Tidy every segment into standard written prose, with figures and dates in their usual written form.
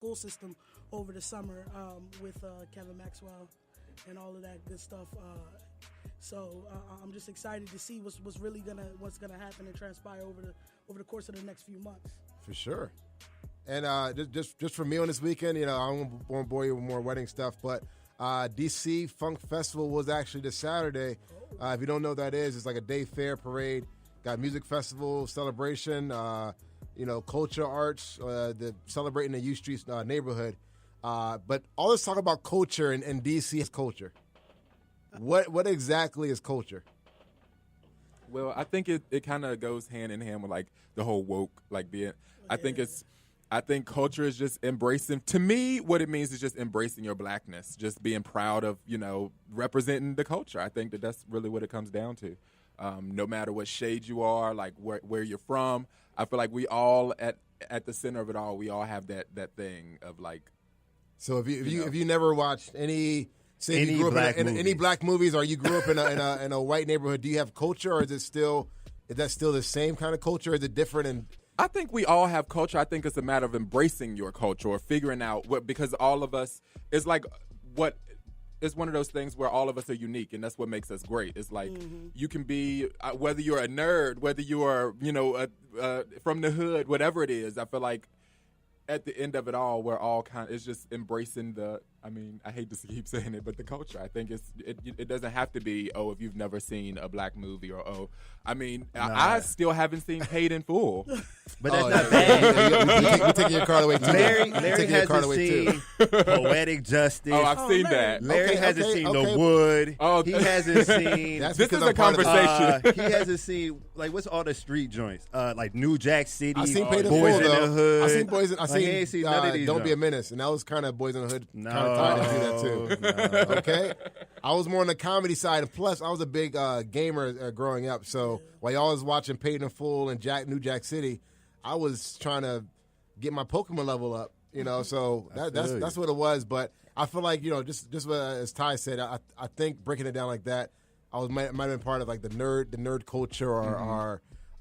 school system over the summer with Kevin Maxwell and all of that good stuff. So I'm just excited to see what's gonna happen and transpire over the course of the next few months. For sure. And just for me on this weekend, I won't bore you with more wedding stuff, but DC Funk Festival was actually this Saturday. If you don't know what that is, it's like a day fair parade. Got music festival, celebration, culture, arts, celebrating the U Street neighborhood. But all this talk about culture and DC is culture. What exactly is culture? Well, I think it kind of goes hand in hand with like the whole woke, like being. I think culture is just embracing. To me, what it means is just embracing your blackness, just being proud of representing the culture. I think that's really what it comes down to. No matter what shade you are, like where you're from, I feel like we all at the center of it all, we all have that thing of like. So if you never watched any. Say any you grew up in any black movies, or you grew up in a white neighborhood, do you have culture, or is that still the same kind of culture? Or is it different? And I think we all have culture. I think it's a matter of embracing your culture or figuring out because all of us it's like it's one of those things where all of us are unique, and that's what makes us great. It's like you can be whether you're a nerd, whether you are from the hood, whatever it is. I feel like at the end of it all, we're all it's just embracing the. I mean, I hate to keep saying it, but the culture. I think it doesn't have to be, if you've never seen a black movie or, I still haven't seen Paid in Full. But that's not bad. You're taking your card away, too. Larry hasn't seen Poetic Justice. Oh, I've seen that. Larry hasn't seen The Wood. Oh, he hasn't seen. This is a conversation. He hasn't seen, what's all the street joints? Like New Jack City, I seen Paid in Boys Full, in though. the Hood. I seen Boys in ain't seen none of these Don't Be a joints. Menace, and that was kind of Boys in the Hood. No. Tied into that too. No. Okay, I was more on the comedy side, and plus I was a big gamer growing up. So while y'all was watching Paid in Full and New Jack City, I was trying to get my Pokemon level up. So that's what it was. But I feel like just as Ty said, I think breaking it down like that, might have been part of like the nerd culture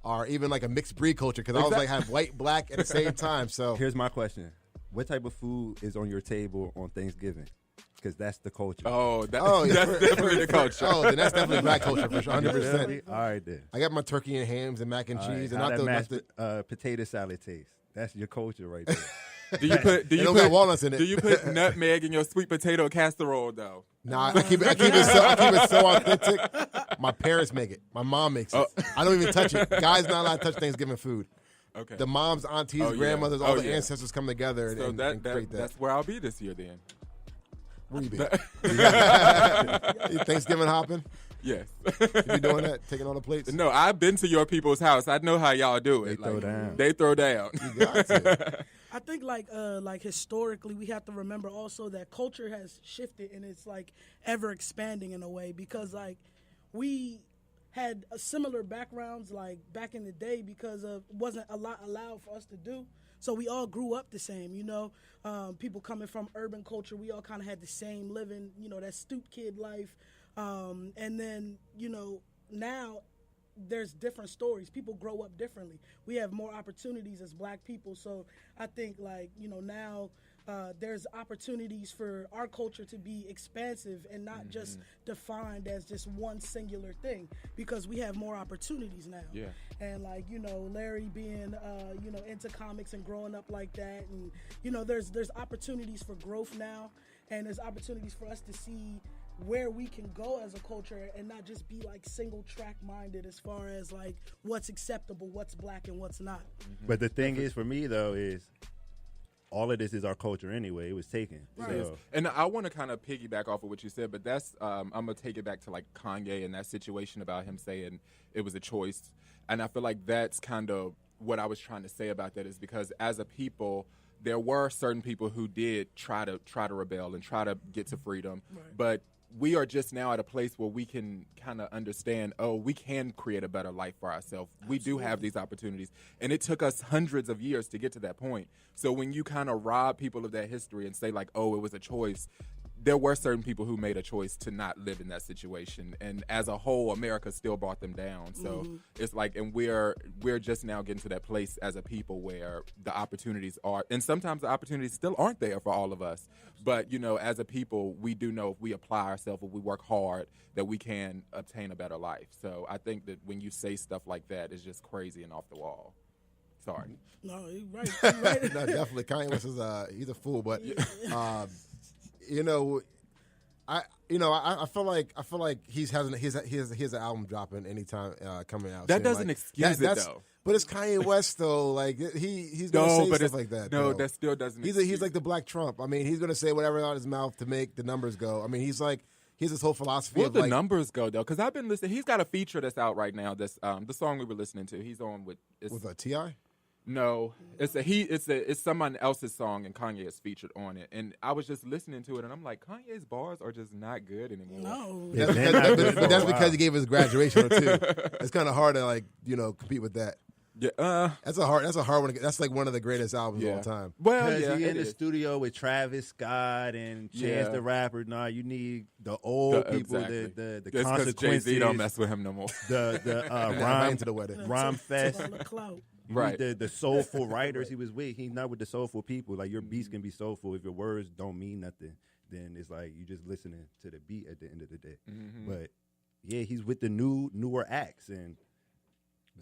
or even like a mixed breed culture because I was like have white black at the same time. So here's my question. What type of food is on your table on Thanksgiving? Because that's the culture. That's definitely the culture. Then that's definitely black culture for sure, 100%. All right, then. I got my turkey and hams and mac and cheese. Right. And How that potato salad taste. That's your culture right there. Do you put got walnuts in it. Do you put nutmeg in your sweet potato casserole though? Nah, I keep it so authentic. My parents make it. My mom makes it. I don't even touch it. Guys not allowed to touch Thanksgiving food. Okay. The moms, aunties, grandmothers, all the ancestors come together and create that. That's where I'll be this year then. Where you be? Thanksgiving hopping? Yes. You be doing that? Taking all the plates? No, I've been to your people's house. I know how y'all do it. They throw They throw down. down. You got to. I think like historically we have to remember also that culture has shifted and it's like ever expanding in a way because like we had similar backgrounds like back in the day because of wasn't a lot allowed for us to do. So we all grew up the same, people coming from urban culture, we all kind of had the same living, that stoop kid life. And then, now there's different stories. People grow up differently. We have more opportunities as black people. So I think now there's opportunities for our culture to be expansive and not just defined as just one singular thing because we have more opportunities now. Yeah. And Larry being, into comics and growing up like that. And, there's opportunities for growth now and there's opportunities for us to see where we can go as a culture and not just be like single track minded as far as like what's acceptable, what's black and what's not. But the thing is for me though is all of this is our culture anyway. It was taken. Right. So. And I want to kind of piggyback off of what you said, but that's I'm going to take it back to like Kanye and that situation about him saying it was a choice. And I feel like that's kind of what I was trying to say about that is because as a people, there were certain people who did try to rebel and try to get to freedom, but we are just now at a place where we can kind of understand, we can create a better life for ourselves. We do have these opportunities. And it took us hundreds of years to get to that point. So when you kind of rob people of that history and say like, it was a choice, there were certain people who made a choice to not live in that situation, and as a whole, America still brought them down. So it's like, and we're just now getting to that place as a people where the opportunities are, and sometimes the opportunities still aren't there for all of us. But you know, as a people, we do know if we apply ourselves, if we work hard, that we can obtain a better life. So I think that when you say stuff like that, it's just crazy and off the wall. Sorry. No, you're right. You're right. No, definitely. Kanye West is he's a fool, but you know, I feel like he has an album dropping anytime coming out. That soon. doesn't Like, excuse it though. But it's Kanye West though. Like he's gonna say stuff like that. No, though. that still doesn't. He's like the Black Trump. I mean, he's gonna say whatever out of his mouth to make the numbers go. I mean, he's this whole philosophy Will of the like, numbers go though? Because I've been listening. He's got a feature that's out right now. That's the song we were listening to. He's on with with T.I.? No, it's someone else's song and Kanye is featured on it. And I was just listening to it and I'm like, Kanye's bars are just not good anymore. No. That's because he gave his graduation too. It's kind of hard to compete with that. Yeah, That's a hard one. That's like one of the greatest albums of all time. Well, Because yeah, he in the studio with Travis Scott and Chance the Rapper. Nah, you need the old people, exactly. the Because consequences. Jay-Z don't mess with him no more. The Rhyme to the wedding. Rhyme Fest. Take all the clout. You Right. need the soulful writers he was with. He's not with the soulful people. Like, your beats can be soulful. If your words don't mean nothing, then it's like you just listening to the beat at the end of the day. But yeah, he's with the newer acts, and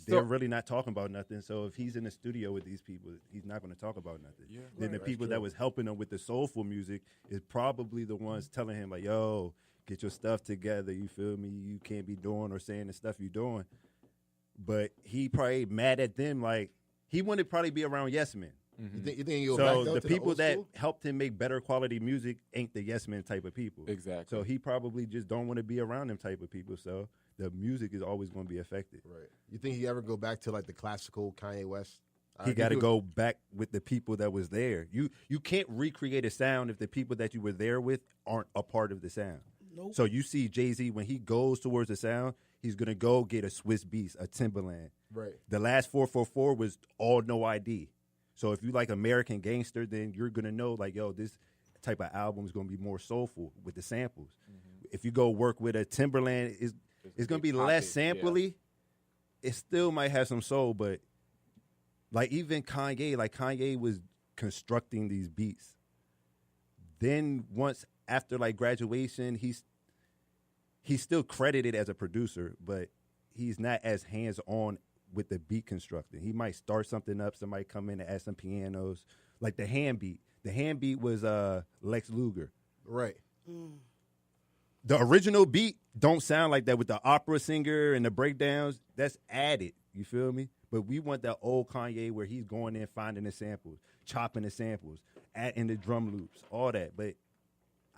they're really not talking about nothing. So if he's in the studio with these people, he's not going to talk about nothing. Yeah, then the people that was helping him with the soulful music is probably the ones telling him like, "Yo, get your stuff together." You feel me? You can't be doing or saying the stuff you're doing. But he probably mad at them. Like, he wanted to probably be around Yes Men. You think he'll So back up the to people old that school? helped him make better quality music ain't the Yes Men type of people. Exactly. So he probably just don't want to be around them type of people. So the music is always going to be affected. Right. You think he ever go back to like the classical Kanye West? He got to go back with the people that was there. You can't recreate a sound if the people that you were there with aren't a part of the sound. Nope. So you see Jay-Z, when he goes towards the sound, he's going to go get a Swiss Beats, a Timberland. Right. The last 444 was all no ID. So if you like American Gangster, then you're going to know, like, yo, this type of album is going to be more soulful with the samples. If you go work with a Timberland, it's going to be less sampley. It still might have some soul, but like even Kanye was constructing these beats. Then once after like graduation, he's still credited as a producer, but he's not as hands-on with the beat constructing. He might start something up, somebody come in and add some pianos. Like the hand beat. The hand beat was Lex Luger. Right. The original beat don't sound like that with the opera singer and the breakdowns. That's added. You feel me? But we want that old Kanye where he's going in, finding the samples, chopping the samples, adding the drum loops, all that. But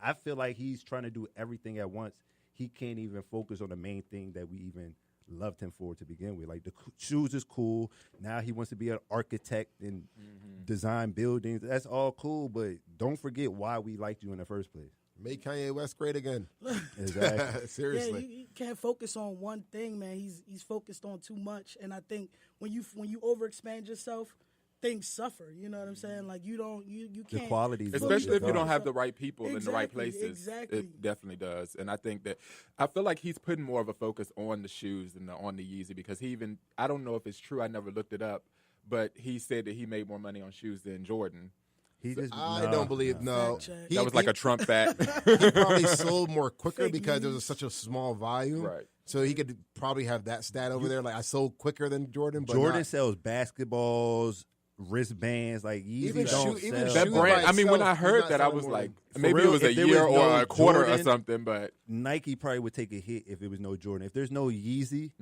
I feel like he's trying to do everything at once. He can't even focus on the main thing that we even loved him for to begin with. Like, the shoes is cool. Now he wants to be an architect and design buildings. That's all cool, but don't forget why we liked you in the first place. Make Kanye West great again. Exactly. Seriously. Yeah, you can't focus on one thing, man. He's focused on too much, and I think when you overexpand yourself, things suffer. You know what I'm saying? Like, you The can't. quality, Especially if you don't have the right people in the right Exactly, places. exactly. It definitely does. And I think that I feel like he's putting more of a focus on the shoes and on the Yeezy, because I don't know if it's true, I never looked it up, but he said that he made more money on shoes than Jordan. I don't believe no. Fact check. That was like a Trump fact. He probably sold more quicker Fake because there news. was such a small volume. Right. So he could probably have that stat over there. Like, I sold quicker than Jordan. But Jordan not- sells basketballs, wristbands, like Yeezy Even don't shoe- even sell. That shoes brand, by I mean, when itself I is heard not that, I selling was more like, than- maybe real, it was if a there year was or no a quarter or Jordan- something, but Nike probably would take a hit if it was no Jordan. If there's no Yeezy,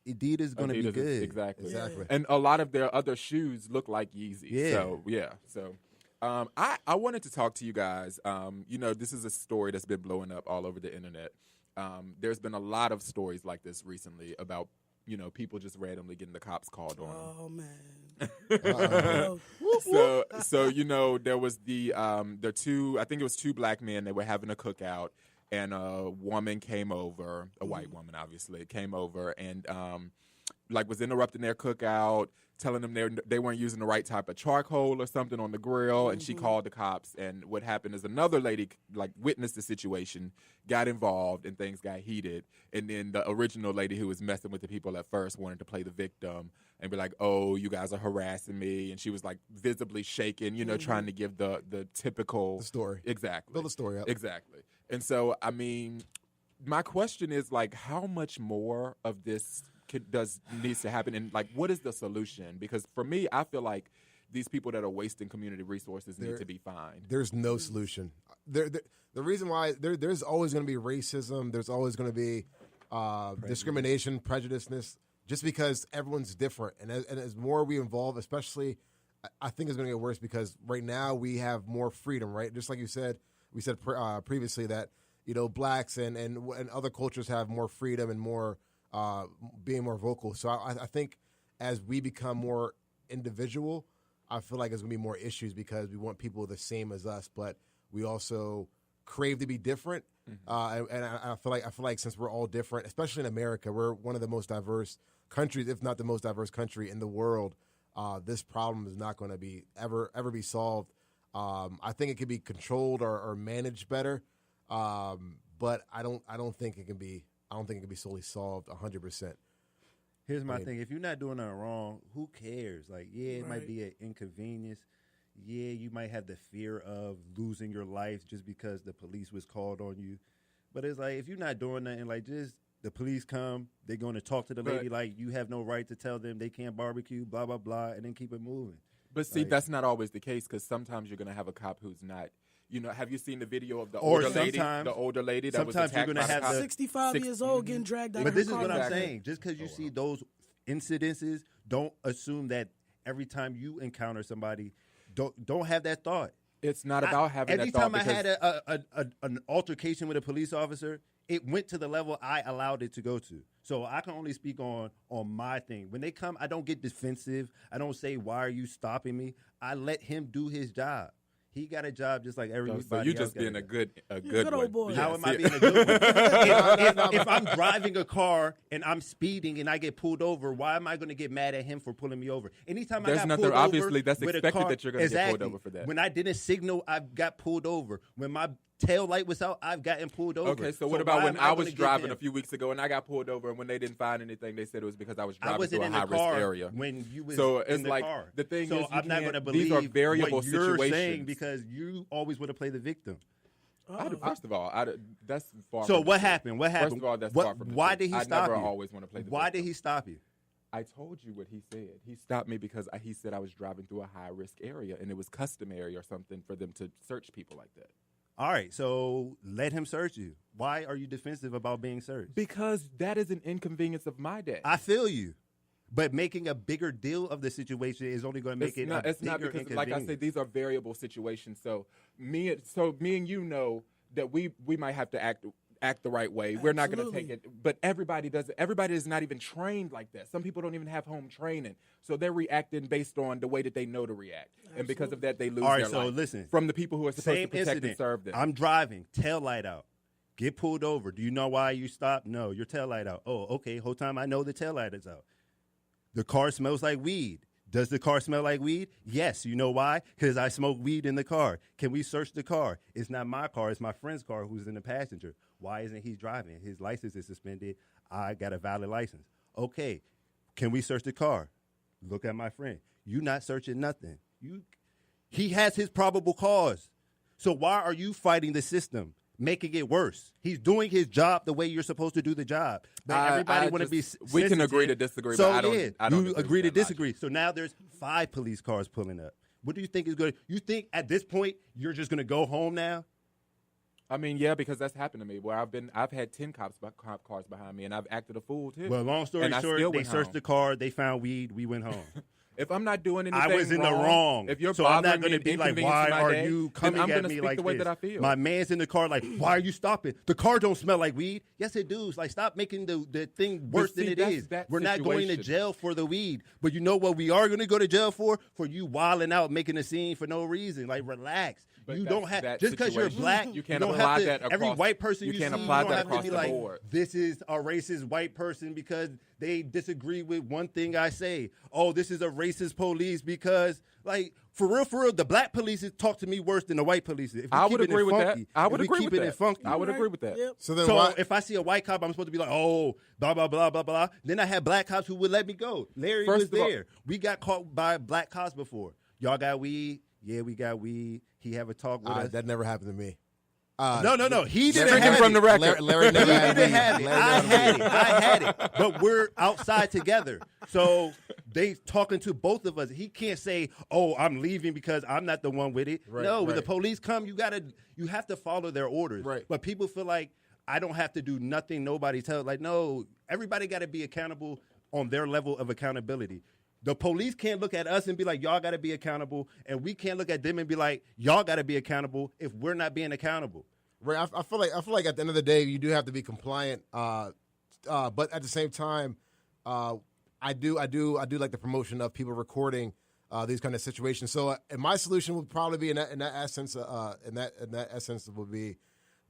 Adidas is going to be Adidas is- good. Exactly. Exactly. And a lot of their other shoes look like Yeezy. Yeah. So, yeah. So, I wanted to talk to you guys. This is a story that's been blowing up all over the internet. There's been a lot of stories like this recently about, people just randomly getting the cops called on them. Oh man. So there was I think it was two black men. They were having a cookout, and a woman came over, a white woman obviously, came over, and like was interrupting their cookout, telling them they weren't using the right type of charcoal or something on the grill, and she called the cops. And what happened is another lady like witnessed the situation, got involved, and things got heated. And then the original lady who was messing with the people at first wanted to play the victim and be like, "Oh, you guys are harassing me," and she was like visibly shaking, trying to give the typical story. Exactly. Build the story up. Exactly. And so, I mean, my question is like, how much more of this needs to happen, and like, what is the solution? Because for me, I feel like these people that are wasting community resources need to be fined. There's no solution. The reason why there's always going to be racism. There's always going to be discrimination, prejudiceness, just because everyone's different. And as more we involve, especially, I think it's going to get worse because right now we have more freedom, right? Just like you said, we said previously that blacks and other cultures have more freedom and more being more vocal. So I think as we become more individual, I feel like there's going to be more issues because we want people the same as us, but we also crave to be different. And I feel like since we're all different, especially in America, we're one of the most diverse countries, if not the most diverse country in the world. This problem is not going to be ever be solved. I think it could be controlled or managed better, but I don't think it can be. I don't think it can be solely solved 100%. Here's my thing. If you're not doing nothing wrong, who cares? Like, yeah, it might be an inconvenience. Yeah, you might have the fear of losing your life just because the police was called on you. But it's like, if you're not doing nothing, like, just the police come, they're going to talk to the lady like you have no right to tell them they can't barbecue, blah, blah, blah, and then keep it moving. But see, that's not always the case because sometimes you're going to have a cop who's not. Have you seen the video of the older lady? The older lady that was attacked you're gonna by have the cop? 65 years old getting dragged out of her car. But this is what I'm saying. Just because you see those incidences, don't assume that every time you encounter somebody, don't have that thought. It's not about having that thought. Every time I had an altercation with a police officer, it went to the level I allowed it to go to. So I can only speak on my thing. When they come, I don't get defensive. I don't say, "Why are you stopping me?" I let him do his job. He got a job just like everybody else. So you just being a good old boy. How am I being a good one? If I'm driving a car and I'm speeding and I get pulled over, why am I going to get mad at him for pulling me over? Anytime I got pulled over, obviously that's with expected a car, that you're going to get pulled over for that. When I didn't signal, I got pulled over. When my tail light was out, I've gotten pulled over. Okay, so what about when I was driving a few weeks ago and I got pulled over, and when they didn't find anything, they said it was because I was driving through a high-risk area. When you was so it's in the like car. The thing so is, I'm not going to believe these are variable what you're situations. saying because you always want to play the victim. First of all, that's far. So from what the truth. happened? What happened? First of all, that's far from the why truth. did he stop you? I never always want to play the Why victim. did he stop you? I told you what he said. He stopped me because he said I was driving through a high-risk area, and it was customary or something for them to search people like that. All right, so let him search you. Why are you defensive about being searched? Because that is an inconvenience of my day. I feel you. But making a bigger deal of the situation is only going to make it's not because, like I said, these are variable situations. So me and you know that we might have to act the right way. We're not going to take it, but everybody doesn't. Everybody is not even trained like that. Some people don't even have home training, so they're reacting based on the way that they know to react, and because of that, they lose their life. Listen, from the people who are supposed to same protect incident. and serve them. I'm driving, tail light out, get pulled over. Do you know why you stopped? No, your tail light out. Oh, okay. Whole time I know the tail light is out. The car smells like weed. Does the car smell like weed? Yes. You know why? Because I smoke weed in the car. Can we search the car? It's not my car. It's my friend's car who's in the passenger. Why isn't he driving? His license is suspended. I got a valid license. Okay. Can we search the car? Look at my friend. You not searching nothing. He has his probable cause. So why are you fighting the system, making it worse? He's doing his job the way you're supposed to do the job. But everybody want to be sensitive. We can agree to disagree, so but I don't you agree to disagree. So now there's 5 police cars pulling up. What do you think is good? You think at this point you're just going to go home now? I mean, yeah, because that's happened to me. Where I've had 10 cop cars behind me, and I've acted a fool too. Well, long story short, they searched the car, they found weed, we went home. If I'm not doing anything I was in the wrong. If you're so I'm not going to be like, why are you coming at me like the way this? That I feel. My man's in the car like, why are you stopping? The car don't smell like weed. Yes, it does. Like, stop making the thing worse than it is. We're not going to jail for the weed. But you know what we are going to go to jail for? For you wilding out, making a scene for no reason. Like, relax. But you don't have just because you're black. You can't don't apply have to, that across. Every white person you can't see, apply you don't that have across to be the like, board. this is a racist white person because they disagree with one thing I say. Oh, this is a racist police because, like, for real, the black police talk to me worse than the white police. If we I would keeping agree it with that. funky, I would if we agree with keeping that. it funky. I would agree with that. Yep. So then So why? if I see a white cop, I'm supposed to be like, oh, blah, blah, blah, blah, blah. Then I had black cops who would let me go. Larry First was of all- there. We got caught by black cops before. Y'all got weed? Yeah, we got weed. He have a talk with us. That never happened to me. No. He didn't Speaking have from it. the record. Larry never He had didn't me. have it. Larry I never had it. I had it. But we're outside together. So they talking to both of us. He can't say, oh, I'm leaving because I'm not the one with it. Right, no, when the right. police come, you have to follow their orders. Right. But people feel like I don't have to do nothing nobody tells. Like, no, everybody got to be accountable on their level of accountability. The police can't look at us and be like, y'all got to be accountable. And we can't look at them and be like, y'all got to be accountable if we're not being accountable. Right. I feel like at the end of the day, you do have to be compliant. But at the same time, I do like the promotion of people recording these kind of situations. So my solution would probably be in that essence would be,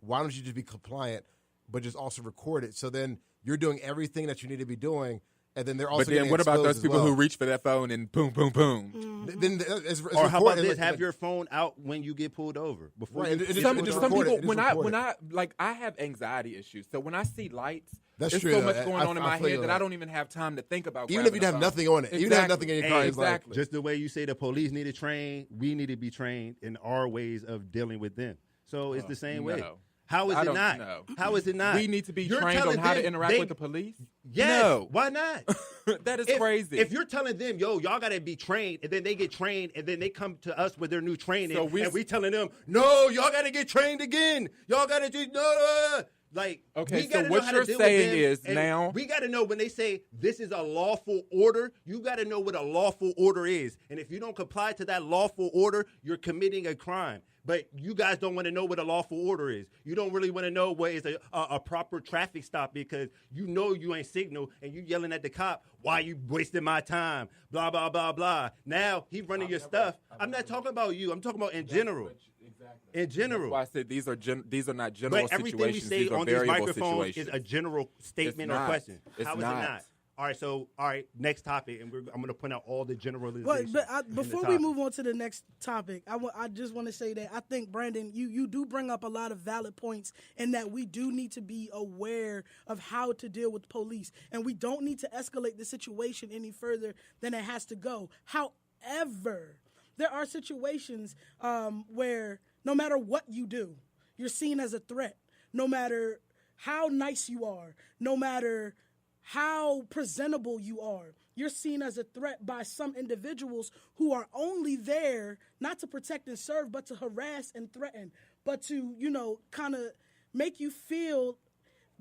why don't you just be compliant, but just also record it? So then you're doing everything that you need to be doing. And then they're also. But then getting what about exposed those as people well. who reach for that phone and boom, boom, boom? Then it's Or how about recorded. this? Have your phone out when you get pulled over. Before Right, you it is- Some it is people, recorded. It is when recorded. I like, I have anxiety issues. So when I see lights, That's there's true, so though. much going on in I my feel head you that on I that. don't even have time to think about. Even if grabbing you a have phone. nothing on it, even if you have nothing in your car, Hey, it's like, exactly. just the way you say the police need to train, we need to be trained in our ways of dealing with them. So it's the same way. no. How is I it don't not? know. How is it not? We need to be You're trained on telling how to them interact they- with the police. Yes. No. Why not? That is If- crazy. If you're telling them, yo, y'all got to be trained, and then they get trained, and then they come to us with their new training, So we- and we telling them, no, y'all got to get trained again. Y'all got to do no. Like, Okay, we gotta so know what how to you're deal with saying them, is and now- we got to know when they say this is a lawful order. You got to know what a lawful order is, and if you don't comply to that lawful order, you're committing a crime. But you guys don't want to know what a lawful order is. You don't really want to know what is a proper traffic stop because you know you ain't signal and you yelling at the cop, why you wasting my time, blah, blah, blah, blah. Now he running your stuff. I'm not talking about you. I'm talking about in general. In general. That's why I said these are not general But everything we situations. say These are on these variable microphones situations. is a general statement or not. question. It's How is not. it not? All right, next topic, and I'm going to point out all the generalizations. But before we move on to the next topic, I just want to say that I think, Brandon, you do bring up a lot of valid points in that we do need to be aware of how to deal with police, and we don't need to escalate the situation any further than it has to go. However, there are situations where no matter what you do, you're seen as a threat. No matter how nice you are, no matter how presentable you are, you're seen as a threat by some individuals who are only there not to protect and serve, but to harass and threaten, but to, kind of make you feel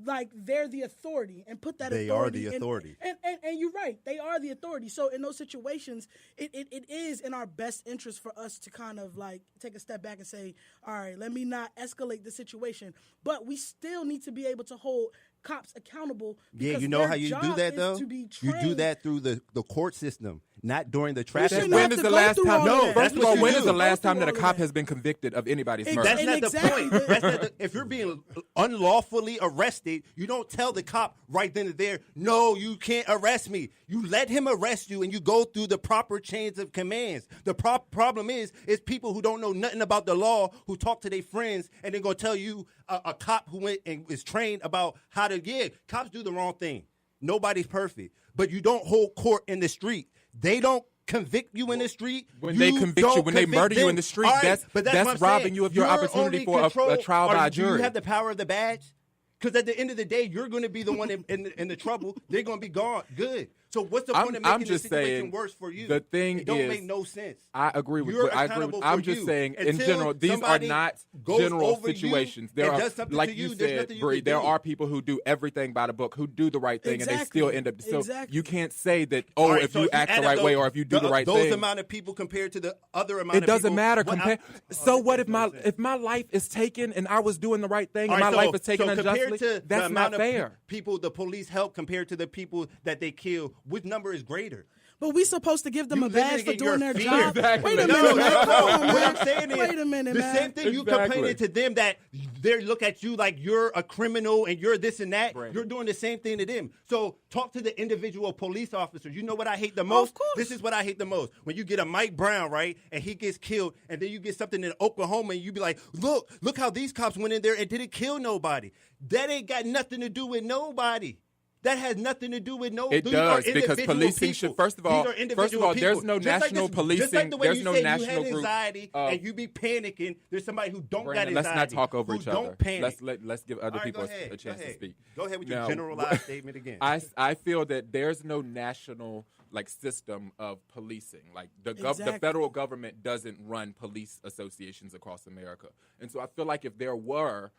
like they're the authority and put that They authority are the authority. And you're right, they are the authority. So in those situations, it is in our best interest for us to kind of like take a step back and say, all right, let me not escalate the situation. But we still need to be able to hold cops accountable. Yeah, because you know their how you do job that, is though? to be You do trained. that through the court system, not during the We traffic shouldn't stop. have When is to the go last through time? all No, of that. that's First of what all, you when do. is the last time Go that a through all cop of has been convicted of anybody's Ex- murder? That's And not exactly, the but- point. That's not the, if you're being unlawfully arrested, you don't tell the cop right then and there, no, you can't arrest me. You let him arrest you, and you go through the proper chains of commands. The problem is people who don't know nothing about the law, who talk to their friends, and they're going to tell you a cop who went and is trained about how to, cops do the wrong thing. Nobody's perfect. But you don't hold court in the street. They don't convict you in the street. When they convict you, don't when they convict murder you them. in the street, All right, that's but that's what I'm robbing saying. you of your You're opportunity only for control- a trial by a Do jury. you have the power of the badge? Because at the end of the day, you're going to be the one in the trouble. They're going to be gone. Good. So what's the point of I'm making the just situation saying, worse for you? the thing it don't is, make no sense. I agree with. You're I agree. accountable I'm for just you. saying, in Until general, these are somebody not goes general over you situations. and There are, does something like to you you, there's said, nothing you Bree, can there do. are people who do everything by the book, who do the right thing, and they Exactly. still end up. So Exactly. you can't say that. All right, If so you act add the up right way, those- or if you do the right those thing, amount of people compared to the other amount it of doesn't people. matter. what So what that if my makes no sense. if my life is taken and I was doing the right thing All and my right, life is taken so unjustly? compared to the That's amount not fair. of people the police help compared to the people that they kill, which number is greater? But we supposed to give them You a badge for living in your doing their fear. job? Exactly. Wait a No, minute, man. Come on, what man. I'm saying is, Wait a minute, the man. same thing you Exactly. complaining to them that they look at you like you're a criminal and you're this and that. Right. You're doing the same thing to them. So talk to the individual police officers. You know what I hate the most? Of course. This is what I hate the most. When you get a Mike Brown, right, and he gets killed, and then you get something in Oklahoma, and you be like, look how these cops went in there and didn't kill nobody. That ain't got nothing to do with nobody. That has nothing to do with no. It these does, are because individual policing people. should- first of all- These are individual there's people. no Just like national this- policing- Just like the way there's you no say national you had group anxiety of- and you be panicking. There's somebody who don't Brandon, got let's anxiety. not talk over who each other. don't panic. Let's give other All right, people go ahead, a chance go to ahead. speak. Go ahead with Now, your generalized statement again. I feel that there's no national system of policing. Like the Exactly. federal government doesn't run police associations across America. And so I feel like if there were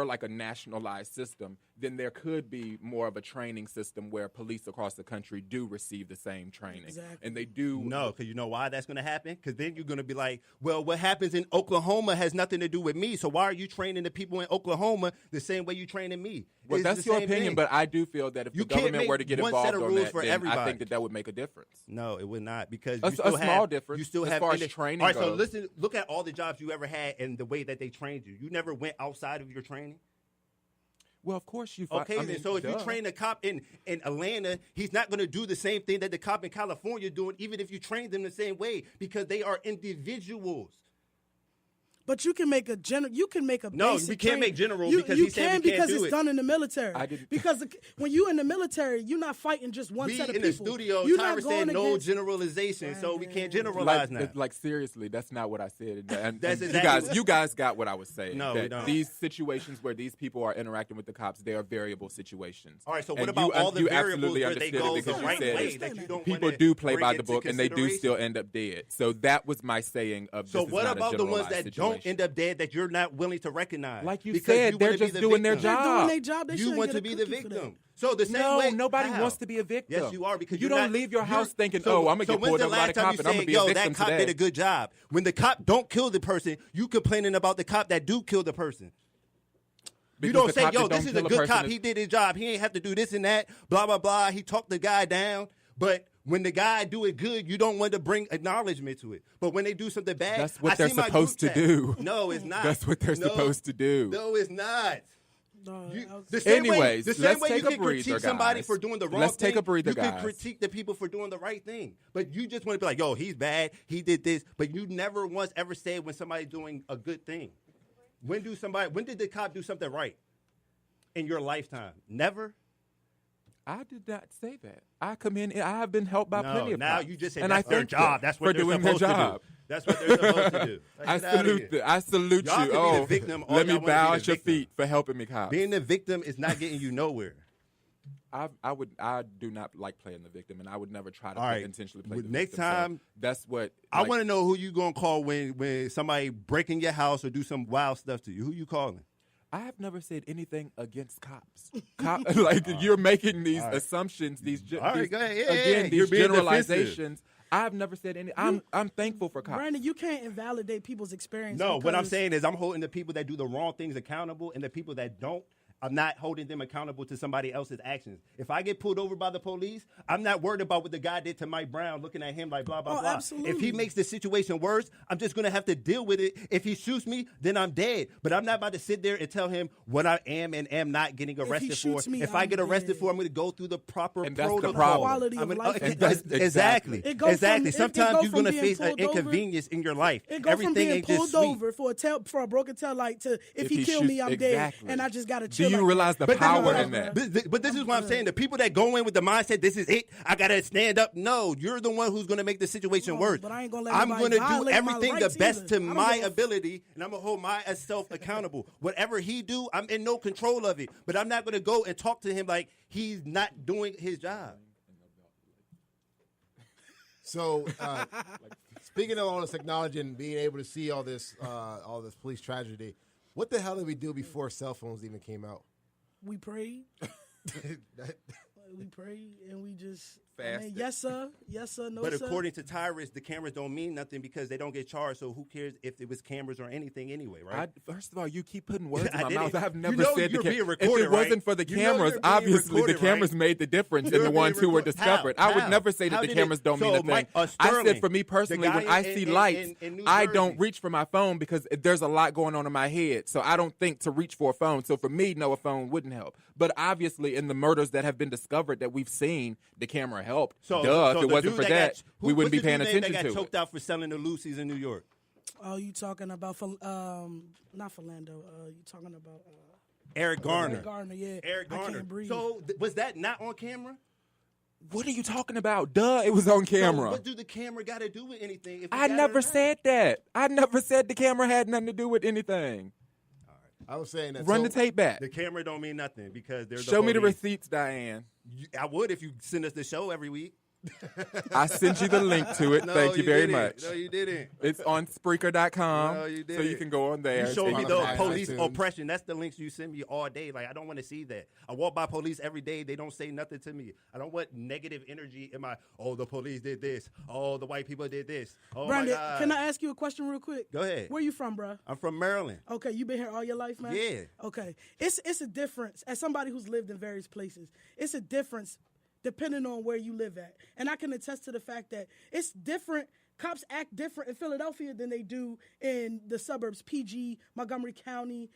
like a nationalized system, then there could be more of a training system where police across the country do receive the same training. Exactly. And they do No, because you know why that's going to happen? Because then you're going to be like, well, what happens in Oklahoma has nothing to do with me. So why are you training the people in Oklahoma the same way you training me? Well, It's that's the your same opinion, thing. but I do feel that if You the can't government make were to get one set involved of on rules that, for then I everybody. think that would make a difference. No, it would not, because A you still small have, difference You still as have far as training All right, so goes. listen, look at all the jobs you ever had and the way that they trained you. You never went outside of your training. Well, of course you. Okay, I mean, then so if you duh. train a cop in Atlanta, he's not going to do the same thing that the cop in California doing, even if you train them the same way, because they are individuals. But you can make a general. You can make a No, basic we can't training. make general You, because you he said we can can't because do it's it. done in the military. I didn't- Because when you in the military, you're not fighting just one We set of in people. the studio, You're Tyra not said going no against- generalization, so we can't generalize like, now. like seriously, that's not what I said. And That's you exactly- guys got what I was saying. No, that we don't. These situations where these people are interacting with the cops, they are variable situations. All right, so what And about all the you variables absolutely where they understood go it because the you right said way it. that you don't People wanna do play bring by the into book, and they do still consideration? end up dead. So that was my saying of So this is what not a about the ones generalized that don't situation. end up dead that you're not willing to recognize? Like you Because said, you they're wanna be just the doing their victim. They're job. doing their job. They You shouldn't want get to a be the cookie for that. victim. So the same No, way, nobody how? wants to be a victim. Yes, you are, because you you're don't not- leave your house you're- thinking, so- "Oh, I'm gonna so get when's pulled the over by the last time cop you and I'm gonna said, be a yo, victim that cop today." did a good job. When the cop don't kill the person, you complaining about the cop that do kill the person. You Because don't the say, cop yo, that this don't is a kill a good person cop. is- He did his job. He ain't have to do this and that. Blah blah blah. He talked the guy down, but. When the guy do it good, you don't want to bring acknowledgement to it. But when they do something bad, That's what I they're see my supposed group to chat. do. No, it's not. That's what they're No. supposed to do. No, it's not. No, The same way, Anyways, the same let's way you take a can breather, critique somebody guys. for doing the wrong Let's thing. take a breather, you can guys. critique the people for doing the right thing. But you just want to be like, yo, he's bad. He did this. But you never once ever said when somebody's doing a good thing. When did the cop do something right in your lifetime? Never? I did not say that. I have been helped by plenty of now cops. you just said and that's I their thank job. them That's what for they're doing their supposed to job. do. That's what they're supposed to do. Like, I get outta salute here. I salute Y'all you. can be the Oh, victim. All let me y'all wanna bow be at the your victim. feet for helping me, cops. Being the victim is not getting you nowhere. I do not like playing the victim, and I would never try to All right. intentionally play the Next victim. So time, that's what I like, want to know who you gonna call when somebody break in your house or do some wild stuff to you. Who you calling? I have never said anything against cops. Like you're making these assumptions, these, All right, these go ahead. Yeah, again, yeah. these You're being generalizations. I've never said any. I'm thankful for cops. Brandon, you can't invalidate people's experience. No, what I'm because- saying is I'm holding the people that do the wrong things accountable, and the people that don't, I'm not holding them accountable to somebody else's actions. If I get pulled over by the police, I'm not worried about what the guy did to Mike Brown, looking at him like blah, blah, Oh, blah. absolutely. If he makes the situation worse, I'm just going to have to deal with it. If he shoots me, then I'm dead. But I'm not about to sit there and tell him what I am and am not getting arrested for. shoots me, If I I'm get arrested dead. for, I'm going to go through the proper And that's the protocol. problem. Quality of I'm gonna- life. okay, And that's- exactly. It go from- Exactly. it Sometimes go you're from going to being face an pulled over- inconvenience in your life. It go Everything from being ain't just pulled sweet. over for a broken tail light to if he kill shoots- me, I'm exactly. dead, and I just gotta Do chill. you like realize that. the But this is power what in I'm- that? But this is what I'm saying. The people that go in with the mindset, this is it, I got to stand up. No, you're the one who's going to make the situation worse. but I ain't gonna let I'm nobody gonna do violate my everything the rights best either. to I don't my give a- ability, and I'm going to hold myself accountable. Whatever he do, I'm in no control of it. But I'm not going to go and talk to him like he's not doing his job. So, speaking of all this technology and being able to see all this police tragedy, what the hell did we do before cell phones even came out? We prayed. We pray and we just Fasted. yes sir, no But sir. according to Tyrus, the cameras don't mean nothing because they don't get charged. So who cares if it was cameras or anything anyway, right? First of all, you keep putting words in I my didn't. mouth. I've You never know said you're the being If recorded, it wasn't right? for the You know cameras, you're being obviously recorded, the cameras right? made the difference You're in the being ones who were recorded. discovered. How? I would How? never say that How the did cameras it- don't so mean a thing. Mike- I Sterling, said for me the personally, when guy I see in lights, New I Jersey. don't reach for my phone because there's a lot going on in my head. So I don't think to reach for a phone. So for me, no, a phone wouldn't help. But obviously, in the murders that have been discovered that we've seen, the camera helped. If So it the wasn't dude for that that, got- we wouldn't be what's the paying dude attention that to got choked it. out for selling the Lucy's in New York. Oh, you talking about not Philando? You talking about Eric Garner. Eric Garner? Yeah, Eric I Garner. can't breathe. So was that not on camera? What are you talking about? Duh, it was on camera. So what do the camera got to do with anything? If I never said that. I never said the camera had nothing to do with anything. I was saying that. Run so- the tape back. The camera don't mean nothing because there's Show me the police. receipts, Diane. I would if you send us the show every week. I sent you the link to it. No, Thank you very didn't. much. No, you didn't. It's on Spreaker.com, No, you so didn't. you can go on there. You showed me and the see it. police iTunes. oppression. That's the links you send me all day. Like I don't want to see that. I walk by police every day. They don't say nothing to me. I don't want negative energy in my. Oh, the police did this. Oh, the white people did this. Oh Brandon, my God. can I ask you a question real quick? Go ahead. Where you from, bro? I'm from Maryland. Okay, you been here all your life, man? Yeah. Okay. It's a difference. As somebody who's lived in various places, it's a difference depending on where you live at. And I can attest to the fact that it's different. Cops act different in Philadelphia than they do in the suburbs, PG, Montgomery County,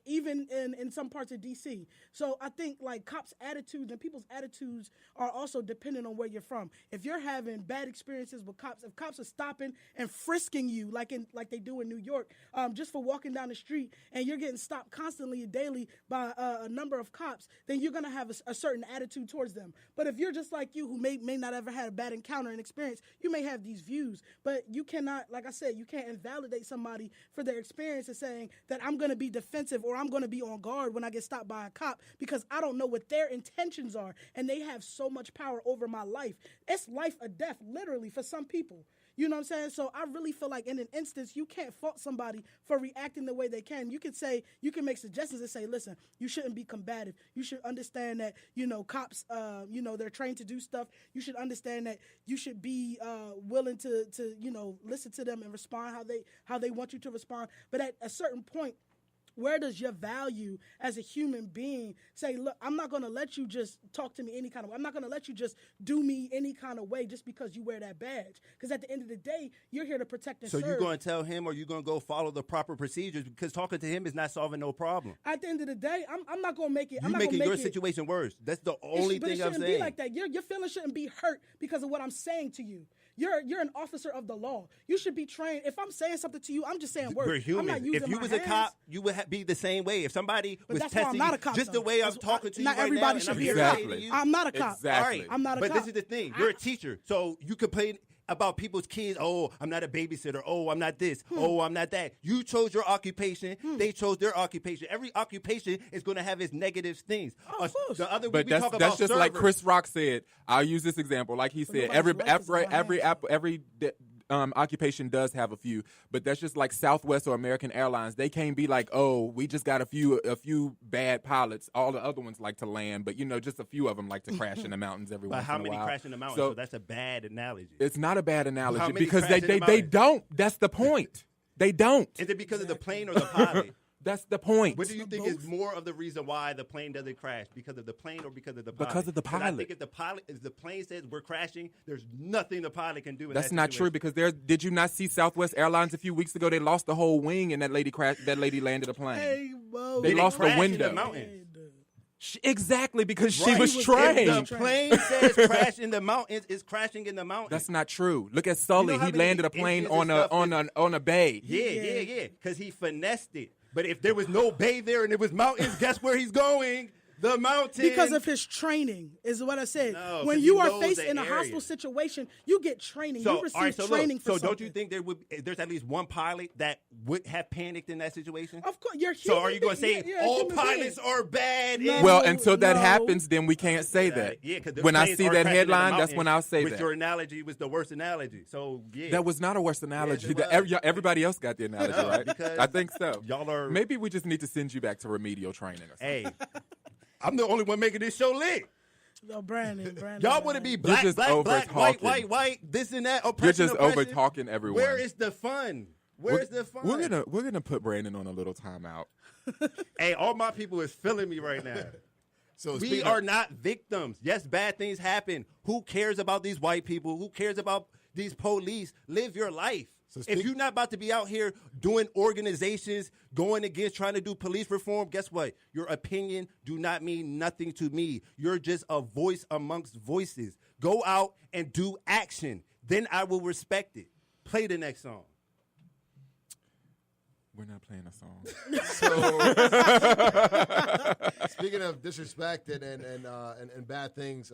even in some parts of D.C. So I think like cops' attitudes and people's attitudes are also dependent on where you're from. If you're having bad experiences with cops, if cops are stopping and frisking you like they do in New York, just for walking down the street, and you're getting stopped constantly and daily by a number of cops, then you're gonna have a certain attitude towards them. But if you're just like you, who may not ever had a bad encounter and experience, you may have these views, but you cannot, like I said, you can't invalidate somebody for their experience and saying that I'm going to be defensive or I'm going to be on guard when I get stopped by a cop because I don't know what their intentions are, and they have so much power over my life. It's life or death, literally, for some people. You know what I'm saying? So I really feel like in an instance, you can't fault somebody for reacting the way they can. You can make suggestions and say, listen, you shouldn't be combative. You should understand that, cops, they're trained to do stuff. You should understand that you should be willing to listen to them and respond how they want you to respond. But at a certain point, where does your value as a human being say, look, I'm not going to let you just talk to me any kind of way. I'm not going to let you just do me any kind of way just because you wear that badge. Because at the end of the day, you're here to protect and serve. So you're going to tell him or you're going to go follow the proper procedures because talking to him is not solving no problem. At the end of the day, I'm not going to make it. You're I'm not making gonna your make it, situation worse. That's the only but thing it I'm shouldn't saying. be like that. Your feelings shouldn't be hurt because of what I'm saying to you. You're an officer of the law. You should be trained. If I'm saying something to you, I'm just saying words. We're human. I'm not using If you my was a hands. cop, you would be the same way. If somebody But was that's why I'm testing not you, a cop, just the though. way I'm That's- talking to you not right everybody now, should and I'm be here a to cop. say to you, I'm not a cop. Exactly. I'm not a but cop. this is the thing. You're a teacher, so you complain about people's kids. Oh, I'm not a babysitter. Oh, I'm not this. Oh, I'm not that. You chose your occupation. They chose their occupation. Every occupation is going to have its negative things. Of course. The other But week we talk that's about just like servers. Chris Rock said. I'll use this example. Like he said, nobody's life is in my hands. every occupation does have a few, but that's just like Southwest or American Airlines. They can't be like, oh, we just got a few bad pilots. All the other ones like to land, but just a few of them like to crash in the mountains every But once how in a many while. crash in the mountains? So, So that's a bad analogy. it's not a bad How analogy many because crash in the they mountains? don't. That's the point. They don't. Is it because of the plane or the pilot? That's the point. What do you think is more of the reason why the plane doesn't crash? Because of the plane or because of the pilot? Because of the 'Cause I pilot. think if the plane says we're crashing, there's nothing the pilot can do. In That's that not true situation. because did you not see Southwest Airlines a few weeks ago? They lost the whole wing and that lady crashed. That lady landed a plane. Hey, Mo. They Did it lost the crash in window. the mountains? Exactly because she Right. was If trained. The plane says crash in the mountains, it's crashing in the mountains. That's not true. Look at Sully. You know how He many landed a plane engines and on a bay. Yeah. Because he finessed it. But if there was no bay there and it was mountains, guess where he's going? The mountains. Because of his training, is what I said. No, when 'cause you he are knows faced the in a area. hostile situation, you get training. So, you receive all right, so training look, for so something. don't you think there's at least one pilot that would have panicked in that situation? Of course, you're So human are you going to say being. You're a all human pilots being. are bad? No. and- Well, until that No. happens, then we can't say that. Yeah, because when I see that headline, that's when I'll say which that. your analogy was the worst analogy. So yeah, That was not a worse analogy. it was. Everybody else got the analogy, No, right? because I think so. y'all are- Maybe we just need to send you back to remedial training or something. hey, I'm the only one making this show lit. Yo, Brandon. Y'all want to be black, just black, over-talking. white, this and that. You're Oppression, just oppression. over talking everyone. Where is the fun? Where's the fun? We're gonna put Brandon on a little timeout. Hey, all my people is feeling me right now. So We are not victims. Yes, bad things happen. Who cares about these white people? Who cares about these police? Live your life. If you're not about to be out here doing organizations, going against trying to do police reform, guess what? Your opinion do not mean nothing to me. You're just a voice amongst voices. Go out and do action. Then I will respect it. Play the next song. We're not playing a song. So, speaking of disrespect and bad things,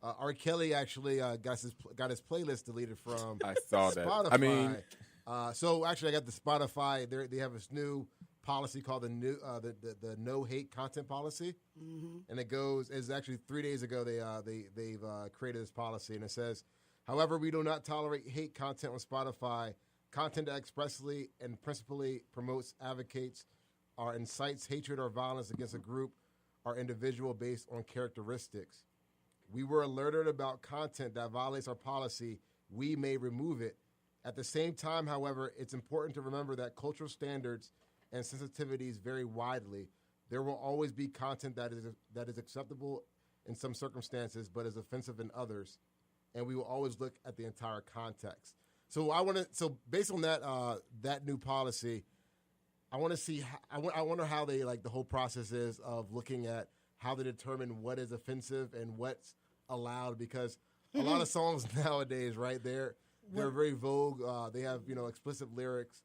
R. Kelly actually got his playlist deleted from I saw that. Spotify. I mean, so actually, I got the Spotify. They have this new policy called the no hate content policy, and it goes. It's actually 3 days ago they've created this policy, and it says, however, we do not tolerate hate content on Spotify. Content that expressly and principally promotes, advocates, or incites hatred or violence against a group or individual based on characteristics. We were alerted about content that violates our policy. We may remove it. At the same time, however, it's important to remember that cultural standards and sensitivities vary widely. There will always be content that is acceptable in some circumstances but is offensive in others, and we will always look at the entire context. So based on that new policy, I want to see. I wonder how they the whole process is of looking at how they determine what is offensive and what's allowed, because a lot of songs nowadays, right? They're very vogue. They have explicit lyrics.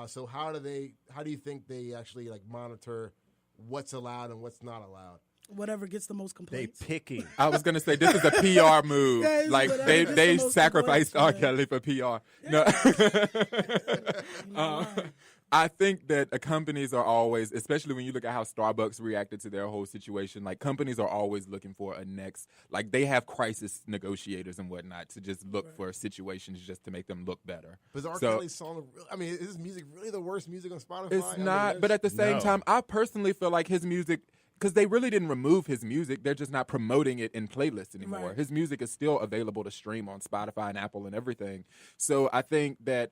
So how do you think they actually monitor what's allowed and what's not allowed? Whatever gets the most complaints. They picking. I was gonna say this is a PR move. Yeah, like whatever they gets the most sacrificed R. complaints, Kelly for PR. No. I think that companies are always, especially when you look at how Starbucks reacted to their whole situation, companies are always looking for a next, they have crisis negotiators and whatnot to just look for situations just to make them look better. But is R. Kelly's song, is his music really the worst music on Spotify? It's not, but at the same time, I personally feel like his music, because they really didn't remove his music, they're just not promoting it in playlists anymore. Right. His music is still available to stream on Spotify and Apple and everything. So I think that,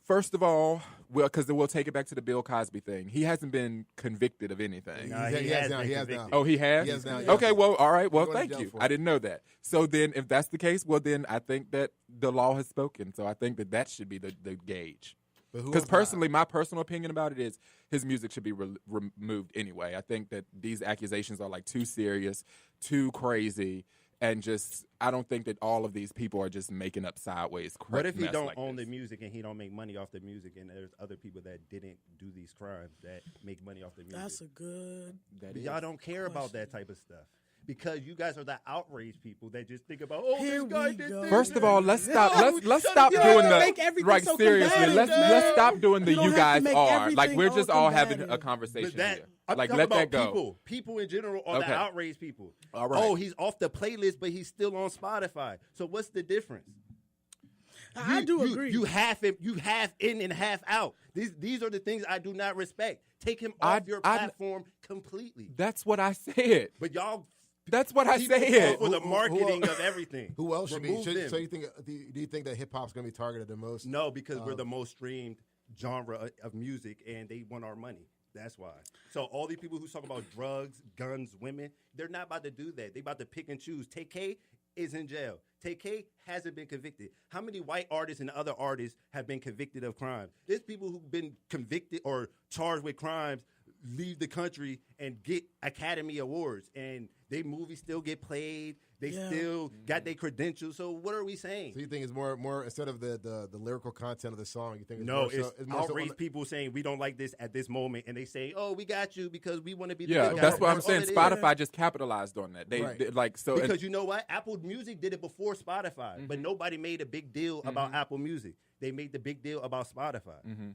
first of all, because we'll take it back to the Bill Cosby thing. He hasn't been convicted of anything. He has now. Oh, he has? He has now, yeah. Okay, well, all right. Well, Going to thank jail you. for it. I didn't know that. So then if that's the case, well, then I think that the law has spoken. So I think that should be the gauge. Because personally, my personal opinion about it is his music should be removed anyway. I think that these accusations are too serious, too crazy, and just I don't think that all of these people are just making up sideways crap. What if he don't own the music and he don't make money off the music, and there's other people that didn't do these crimes that make money off the music? That's a good. But y'all don't care about that type of stuff. Because you guys are the outraged people that just think about, Here this guy we did go. this. First of all, let's stop. Let's stop You don't doing have to the make everything so seriously. combative, Let's man. stop doing the You don't you have guys to make are everything we're just all all having combative. a conversation But that, here. I'm talking Let about that go. people in general are Okay. the outraged people. All right. Oh, he's off the playlist, but he's still on Spotify. So what's the difference? I do agree. You half in and half out. These are the things I do not respect. Take him off your platform completely. That's what I said. But y'all. That's what I people said. fall for the marketing of everything. Who else should be? Remove them. So do you think that hip hop's going to be targeted the most? No, because we're the most streamed genre of music, and they want our money. That's why. So all these people who talk about drugs, guns, women, they're not about to do that. They about to pick and choose. TK is in jail. TK hasn't been convicted. How many white artists and other artists have been convicted of crimes? There's people who've been convicted or charged with crimes, leave the country and get Academy Awards, and their movies still get played. They still got their credentials. So what are we saying? So you think it's more instead of the lyrical content of the song, you think it's No, more it's more outraged people saying we don't like this at this moment, and they say, "Oh, we got you because we want to be the Yeah, big guy." that's what I'm all saying. it is. Spotify just capitalized on that. Right. Because you know what? Apple Music did it before Spotify, but nobody made a big deal about Apple Music. They made the big deal about Spotify.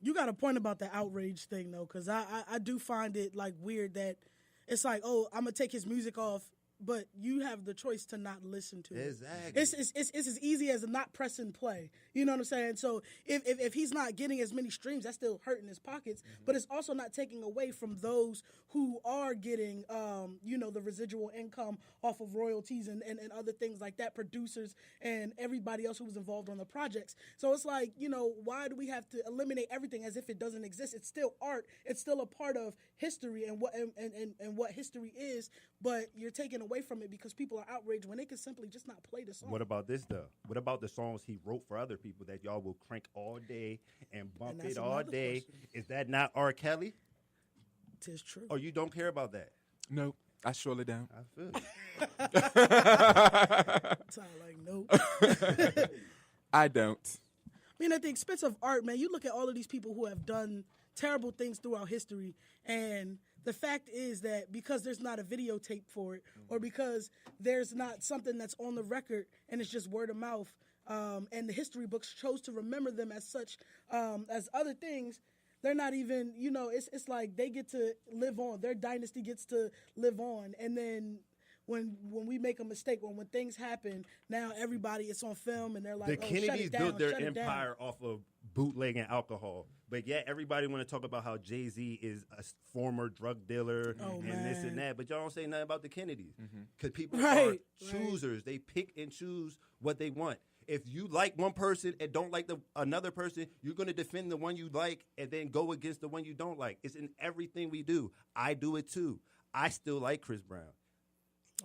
You got a point about the outrage thing though, because I do find it weird that it's oh, I'm gonna take his music off but you have the choice to not listen to Exactly. it. It's as easy as not pressing play. You know what I'm saying? So if he's not getting as many streams, that's still hurting his pockets, but it's also not taking away from those who are getting, the residual income off of royalties and other things like that, producers and everybody else who was involved on the projects. So it's like, why do we have to eliminate everything as if it doesn't exist? It's still art. It's still a part of history and what history is, but you're taking away from it because people are outraged when they can simply just not play the song. What about this though? What about the songs he wrote for other people that y'all will crank all day and bump And that's it all another day? question. Is that not R. Kelly? Tis true. Or you don't care about that? No, I surely don't. I feel you. Sound like nope. I don't. I mean, at the expense of art, man, you look at all of these people who have done terrible things throughout history, and the fact is that because there's not a videotape for it, or because there's not something that's on the record and it's just word of mouth, and the history books chose to remember them as such, as other things, they're not even, it's like they get to live on. Their dynasty gets to live on, and then when we make a mistake, when things happen, now everybody is on film and they're like, The shut it Kennedys down, built their shut it down. empire off of bootleg and alcohol. But yet everybody want to talk about how Jay-Z is a former drug dealer and this and that. But y'all don't say nothing about the Kennedys. Because people are choosers. They pick and choose what they want. If you like one person and don't like another person, you're going to defend the one you like and then go against the one you don't like. It's in everything we do. I do it too. I still like Chris Brown.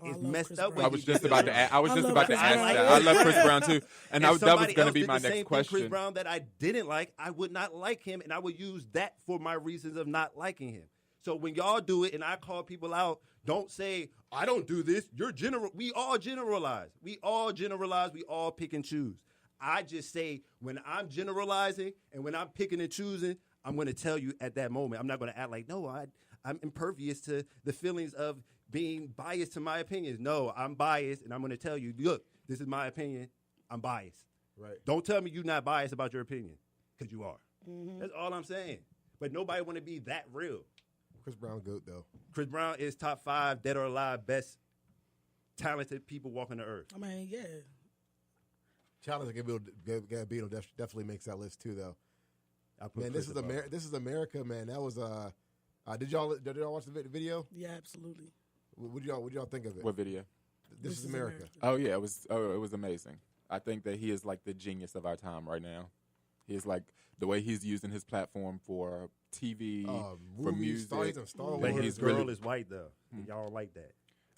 It's messed Chris up. Brown. I was just about to ask. I was just love about to Chris ask Brown. that. I love Chris Brown too, and that was somebody going to else be did my the next same question. thing, Chris Brown, that I didn't like, I would not like him, and I would use that for my reasons of not liking him. So when y'all do it and I call people out, don't say, I don't do this. You're general. We all generalize. We all pick and choose. I just say when I'm generalizing and when I'm picking and choosing, I'm going to tell you at that moment. I'm not going to act like, no, I'm impervious to the feelings of being biased to my opinions. No, I'm biased, and I'm going to tell you, look, this is my opinion. I'm biased. Right. Don't tell me you're not biased about your opinion, because you are. That's all I'm saying. But nobody want to be that real. Chris Brown GOAT though. Chris Brown is top 5 dead or alive best talented people walking the earth. I mean, yeah. Challenge Gambino definitely makes that list too though. Man, this is America, man. That was did y'all watch the video? Yeah, absolutely. What do y'all think of it? What video? This is America. Oh yeah, it was amazing. I think that he is like the genius of our time right now. He is like the way he's using his platform for TV, for music. Star But Wars. his girl is white, though. Y'all don't like that.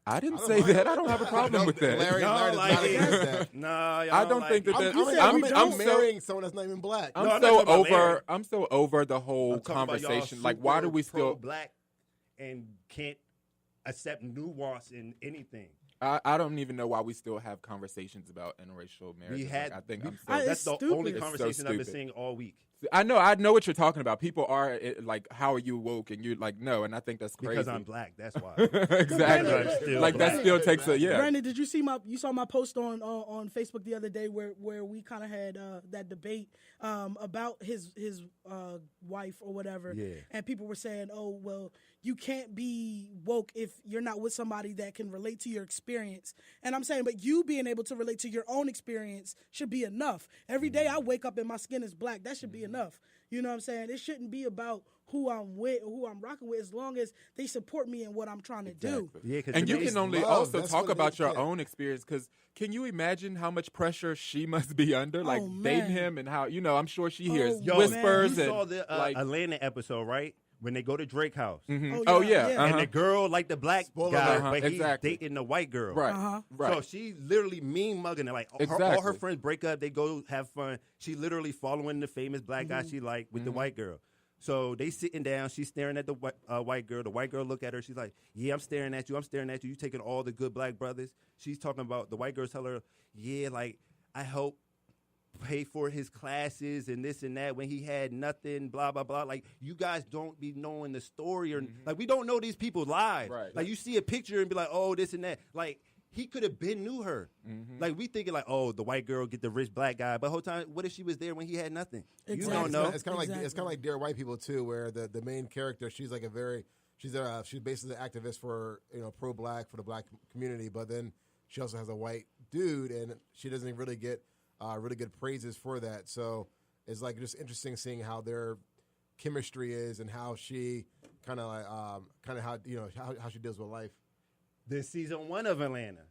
I didn't say that. I don't have a problem with that. Larry Y'all does like not it. against that. Nah, y'all I don't like think it. that. I'm marrying someone that's not even black. No, I'm I'm not so talking about Larry. over. I'm so over the whole I'm talking about y'all conversation. Like, why do we super still? pro-black and can't accept nuance in anything? I don't even know why we still have conversations about interracial marriage. We had. I think I'm so. I- That's the It's only stupid. It's so conversation I've been stupid. seeing all week. I know what you're talking about. People are like, how are you woke? And you're like, no, and I think that's crazy. Because I'm black, that's why. Exactly. I'm still Like black. that still takes a Brandon, did you saw my post on Facebook the other day where we kind of had that debate about his wife or whatever, Yeah. and people were saying, oh well, you can't be woke if you're not with somebody that can relate to your experience. And I'm saying, but you being able to relate to your own experience should be enough. Every day I wake up and my skin is black. That should be enough. You know what I'm saying? It shouldn't be about who I'm with or who I'm rocking with, as long as they support me in what I'm trying to do. Yeah, 'cause And you today's can only love. also That's talk what it about is, your yeah. own experience, because can you imagine how much pressure she must be under, like Oh, dating man. him, and how I'm sure she hears Yo, whispers you and saw the like. Atlanta episode, right? When they go to Drake house. Mhm. Oh, Oh yeah, yeah, yeah. And the girl like the black Spoiler guy, alert. but he's Exactly. dating the white girl. right, Uh-huh. right. So she's literally mean mugging it. Like all her Exactly. friends break up, they go have fun. She literally following the famous black guy she like with the white girl. So they sitting down. She's staring at the white girl. The white girl look at her. She's like, "Yeah, I'm staring at you. I'm staring at you. You taking all the good black brothers." She's talking about the white girl. Tell her, "Yeah, like I help pay for his classes and this and that when he had nothing. Blah blah blah." Like you guys don't be knowing the story or like we don't know these people's lives. Right. Like you see a picture and be like, "Oh, this and that." Like. He could have been knew her. Like we thinking like, oh, the white girl get the rich black guy, but whole time, what if she was there when he had nothing? Exactly. You don't know. It's kind of like Dear White People too, where the main character, she's like a very she's basically an activist for pro-black for the black community, but then she also has a white dude, and she doesn't really get really good praises for that. So it's like just interesting seeing how their chemistry is and how she kind of how she deals with life. Then season 1 of Atlanta,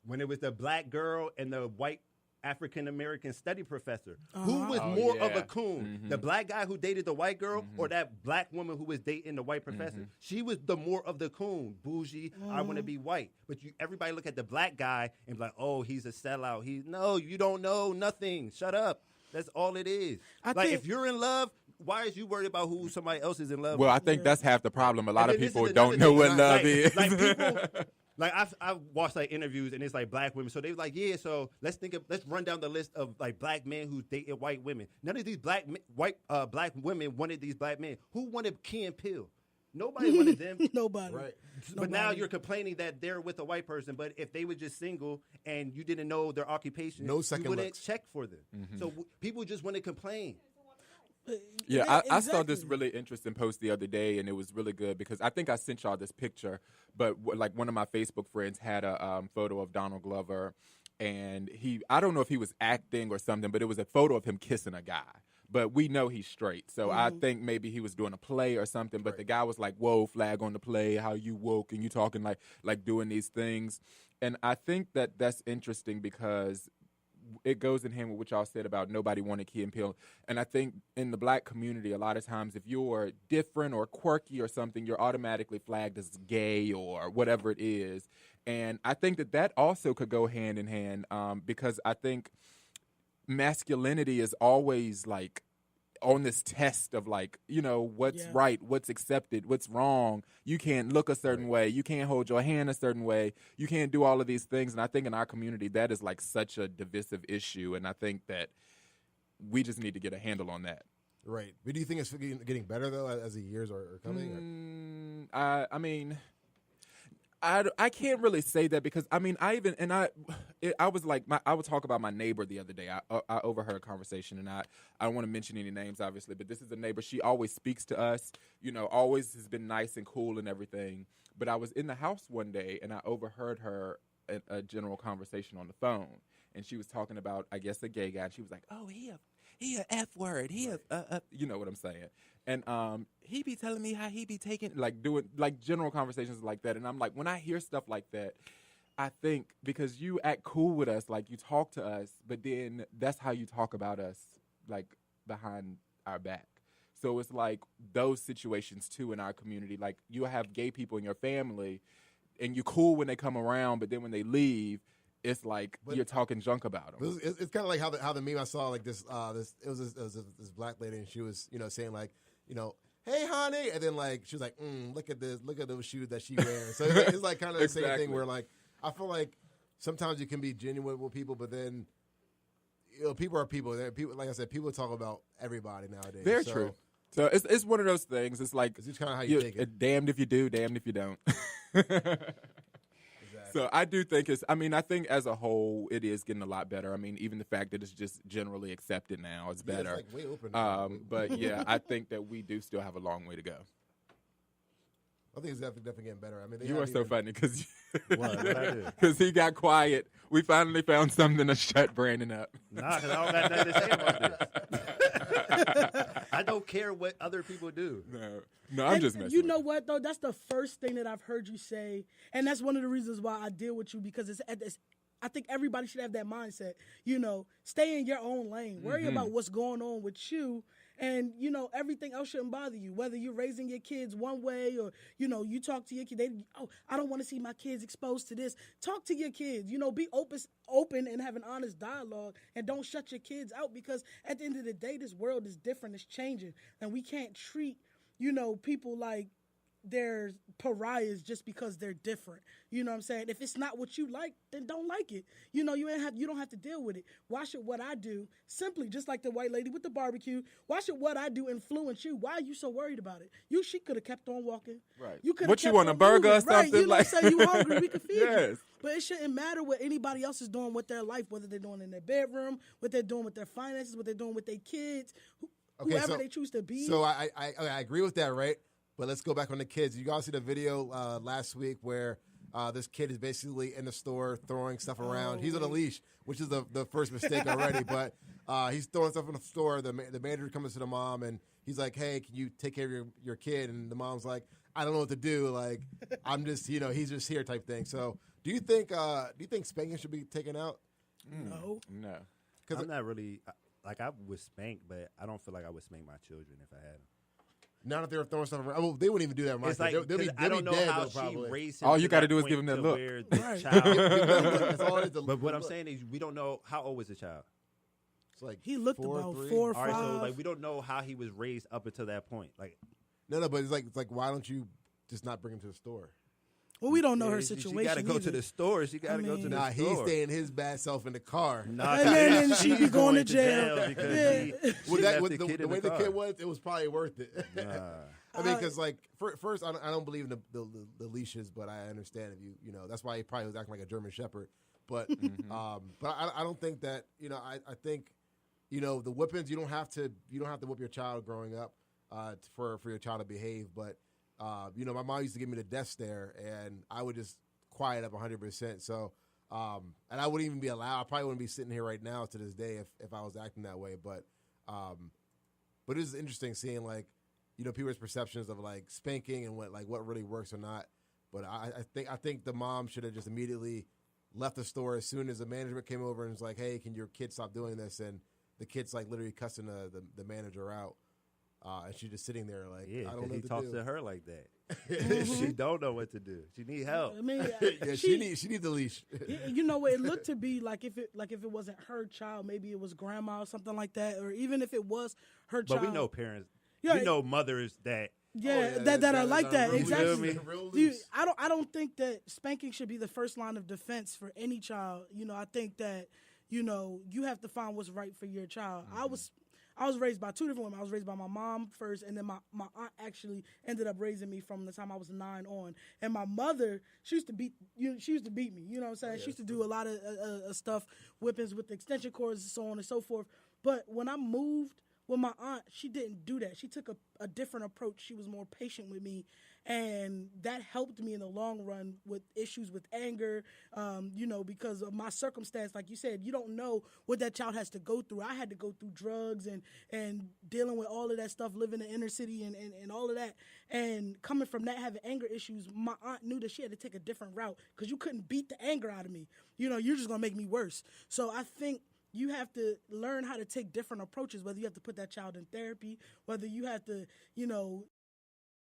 when it was the black girl and the white African American study professor, who was more of a coon, the black guy who dated the white girl, or that black woman who was dating the white professor? She was the more of the coon, bougie. I want to be white, but everybody look at the black guy and be like, oh, he's a sellout. No, you don't know nothing. Shut up. That's all it is. If you're in love, why is you worried about who somebody else is in love with? Well, I think that's half the problem. A lot of people don't know what love is. Like people, like I've watched like interviews and it's like black women. So they were like, yeah. So let's run down the list of like black men who dated white women. None of these black women wanted these black men. Who wanted Key and Peele? Nobody wanted them. Nobody. Right. But now you're complaining that they're with a white person. But if they were just single and you didn't know their occupation, no second you wouldn't looks. check for them. So people just want to complain. Yeah, I saw this really interesting post the other day, and it was really good because I think I sent y'all this picture, but like one of my Facebook friends had a photo of Donald Glover, and I don't know if he was acting or something, but it was a photo of him kissing a guy. But we know he's straight, so I think maybe he was doing a play or something, but the guy was like, whoa, flag on the play, how you woke, and you talking like doing these things. And I think that's interesting because it goes in hand with what y'all said about nobody wanted Key and Peele. And I think in the black community, a lot of times if you're different or quirky or something, you're automatically flagged as gay or whatever it is. And I think that also could go hand in hand because I think masculinity is always like on this test of like, what's right, what's accepted, what's wrong. You can't look a certain way. You can't hold your hand a certain way. You can't do all of these things. And I think in our community, that is like such a divisive issue. And I think that we just need to get a handle on that. Right. But do you think it's getting better, though, as the years are coming? I mean, I can't really say that because I was like I would talk about my neighbor the other day. I overheard a conversation, and I don't want to mention any names, obviously, but this is a neighbor. She always speaks to us, always has been nice and cool and everything. But I was in the house one day, and I overheard her a general conversation on the phone, and she was talking about, I guess, a gay guy. And she was like, "Oh, he a F word. You know what I'm saying?" And he be telling me how he be doing general conversations like that. And I'm like, when I hear stuff like that, I think because you act cool with us, like you talk to us, but then that's how you talk about us, like behind our back. So it's like those situations too in our community. Like you have gay people in your family, and you're cool when they come around, but then when they leave, it's like you're talking junk about them. It's kind of like how the meme I saw, like this this black lady, and she was saying like, hey honey, and then like she was like, look at those shoes that she wears. So it's like kind of the same thing where like I feel like sometimes you can be genuine with people, but then people are people. People, like I said, people talk about everybody nowadays. Very true. So it's one of those things. It's like it's kind of how you take it. Damned if you do, damned if you don't. So I do think I think as a whole, it is getting a lot better. I mean, even the fact that it's just generally accepted now is better. It's like way open. But yeah, I think that we do still have a long way to go. I think it's definitely getting better. I mean, you are so funny because What he got quiet. We finally found something to shut Brandon up. Nah, because I don't got nothing to say about this. I don't care what other people do. No, I'm just messing. You know what though? That's the first thing that I've heard you say, and that's one of the reasons why I deal with you because I think everybody should have that mindset. Stay in your own lane. Worry about what's going on with you. And, everything else shouldn't bother you, whether you're raising your kids one way or, you talk to your kid. I don't want to see my kids exposed to this. Talk to your kids, be open and have an honest dialogue and don't shut your kids out because at the end of the day, this world is different. It's changing. And we can't treat, people like they're pariahs just because they're different. You know what I'm saying? If it's not what you like, then don't like it. You don't have to deal with it. Why should what I do, simply just like the white lady with the barbecue, why should what I do influence you? Why are you so worried about it? She could have kept on walking. Right. What you want, a burger or something? Right. Say you hungry, we can feed yes. you. But it shouldn't matter what anybody else is doing with their life, whether they're doing in their bedroom, what they're doing with their finances, what they're doing with their kids, whoever they choose to be. So I agree with that, right? But let's go back on the kids. You guys see the video last week where this kid is basically in the store throwing stuff around. He's on a leash, which is the first mistake already. But he's throwing stuff in the store. The manager comes to the mom, and he's like, hey, can you take care of your kid? And the mom's like, I don't know what to do. Like, I'm just, he's just here type thing. So do you think spanking should be taken out? No. No. I'm not really like I would spank, but I don't feel like I would spank my children if I had them. Not if they were throwing stuff around. Well, they wouldn't even do that. It's like, I don't know dead, how though, she probably. raised him. All you got to do is give him that look. Right. That's all it is, But what I'm saying is, we don't know how old was the child. It's like He looked 4, about 3. 4 or All 5. right, so like we don't know how he was raised up until that point. Like, No, but it's like why don't you just not bring him to the store? Well, we don't know her she situation. got to go to either. the store. She got to go to the Nah, store. he's staying his bad self in the car. Nah, And then she be she's going to jail. because Yeah. she left With the kid the in way the the car. kid was, it was probably worth it. Nah. I mean, because like first, I don't believe in the leashes, but I understand if you that's why he probably was acting like a German Shepherd. But but I don't think that I think the whippings you don't have to whip your child growing up for your child to behave. But my mom used to give me the death stare, and I would just quiet up 100%. So and I wouldn't even be allowed. I probably wouldn't be sitting here right now to this day if I was acting that way. But it is interesting seeing like people's perceptions of like spanking and what really works or not. But I think the mom should have just immediately left the store as soon as the management came over and was like, hey, can your kid stop doing this? And the kid's like literally cussing the manager out. And she's just sitting there like, Yeah, I don't know he what to talks do. to her like that. She don't know what to do. She need help. I mean, Yeah, she needs the leash. It looked to be like if it wasn't her child, maybe it was grandma or something like that, or even if it was her But child. we know parents. Yeah, we know mothers that. that are like that. real Exactly. leash, real Dude, leash. I don't think that spanking should be the first line of defense for any child. I think that you have to find what's right for your child. I was raised by 2 different women. I was raised by my mom first, and then my aunt actually ended up raising me from the time I was 9 on. And my mother, she used to beat me. You know what I'm saying? She used to do a lot of stuff, whippings with the extension cords and so on and so forth. But when I moved with my aunt, she didn't do that. She took a different approach. She was more patient with me, and that helped me in the long run with issues with anger, because of my circumstance. Like you said, you don't know what that child has to go through. I had to go through drugs and dealing with all of that stuff, living in the inner city and all of that. And coming from that, having anger issues, my aunt knew that she had to take a different route because you couldn't beat the anger out of me. You're just going to make me worse. So I think you have to learn how to take different approaches, whether you have to put that child in therapy, whether you have to,